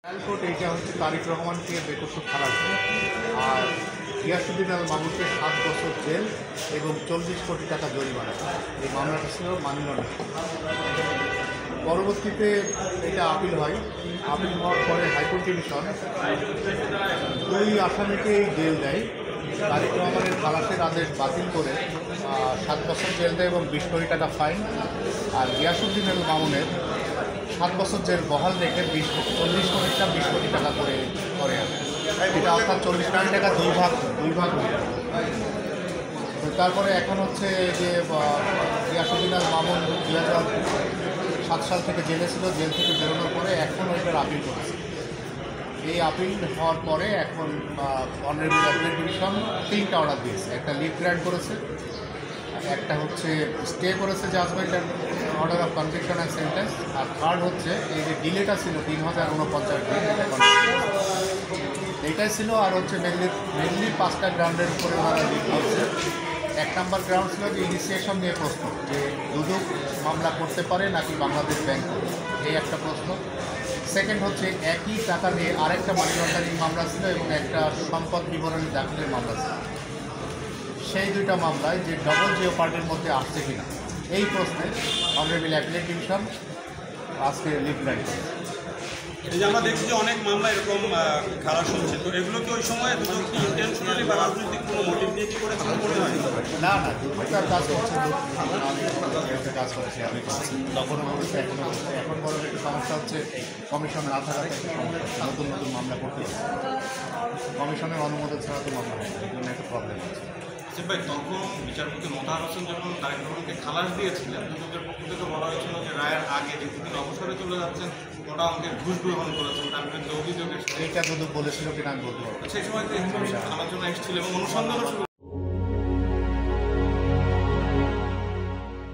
Court এইটা হচ্ছে তারিক রহমানকে বেকসুর খালাস আর গিয়াসুদ্দিন আল মামুনকে 7 বছর জেল এবং 40 কোটি টাকা জরিমানা। এই মামলাটা ছিল মানি লন্ডারিং। পরবর্তীতে এটা আপিল হয়। আপিল হওয়ার পরে হাইকোর্ট ডিভিশন 2 আসামিকেই জেল দেয়। তারিক রহমানের খালাসের আদেশ বাতিল করে 7 বছর জেল দেয় এবং 20 কোটি টাকা ফাইন। আর গিয়াসুদ্দিন আল মামুনের 7 বছর জেল বহাল রেখে 40 কোটিটা 20 কোটি টাকা করে এটা অর্থাৎ 40 কোটি টাকা দুই ভাগ হয়ে যায়। তো তারপরে এখন হচ্ছে যে গিয়াসুদ্দিন আল মামুন 2007 সাল থেকে জেলে ছিল। জেল থেকে বেরোনোর পরে এখন ওইটার আপিল করেছে। এই আপিল হওয়ার পরে এখন অনারেবল অ্যাপিলেট ডিভিশন 3টা অর্ডার দিয়েছে। একটা লিভ গ্র্যান্ট করেছে, একটা হচ্ছে স্টে করেছে judgment and order of conviction and sentence, আর থার্ড হচ্ছে এই যে ডিলেটা ছিল 3049 দিন এইটাই ছিল। আর হচ্ছে মেনলি 5টা গ্রাউন্ডের উপরে ওনারা লিভ দিয়েছে। 1 নম্বর গ্রাউন্ড ছিল যে ইনিশিয়েশন নিয়ে প্রশ্ন, যে দুদক মামলা করতে পারে নাকি বাংলাদেশ ব্যাংক, এই একটা প্রশ্ন। সেকেন্ড হচ্ছে একই টাকা নিয়ে আরেকটা মানি লন্ডারিং মামলা ছিল এবং একটা সম্পদ বিবরণী দাখিলের মামলা ছিল। সেই 2টা মামলায় যে ডবল জিও পার্টির মধ্যে আসছে কিনা এই প্রশ্নে অনারেবল অ্যাপিলেট ডিভিশন আজকে লিভ গ্র্যান্ট করে। এই যে আমরা দেখছি যে অনেক মামলা এরকম খালাস হচ্ছে, তো এগুলো কি ওই সময় দুদক কি ইন্টেনশনালি বা রাজনৈতিক কোনো মোটিভ দিয়ে কি করেছিল মনে হয়? না, দুদকটার কাজ করছে, কাজ করেছে আমি তখনও বলেছে, এখনও বলছে। এখন বড় একটা সমস্যা হচ্ছে কমিশন না থাকাতে একটা সমস্যা, নতুন মামলা করতে হবে। কমিশনের অনুমোদন ছাড়া তো মামলা হয় না, এই জন্য একটা প্রবলেম আছে। ভাই, তখন বিচারপতি মোতাহার হোসেন যখন তারেক রহমানকে খালাস দিয়েছিলেন, দুদকের পক্ষ থেকে বলা হয়েছিল যে রায়ের আগে যে তিনি অবসরে চলে যাচ্ছেন ওটা অঙ্কের ঘুষ গ্রহণ করেছেন, তার বিরুদ্ধে অভিযোগের এইটা দুদক বলেছিল কিনা আমি বলতে পারবো। সেই সময় আলোচনা এসেছিল এবং অনুসন্ধানও শুরু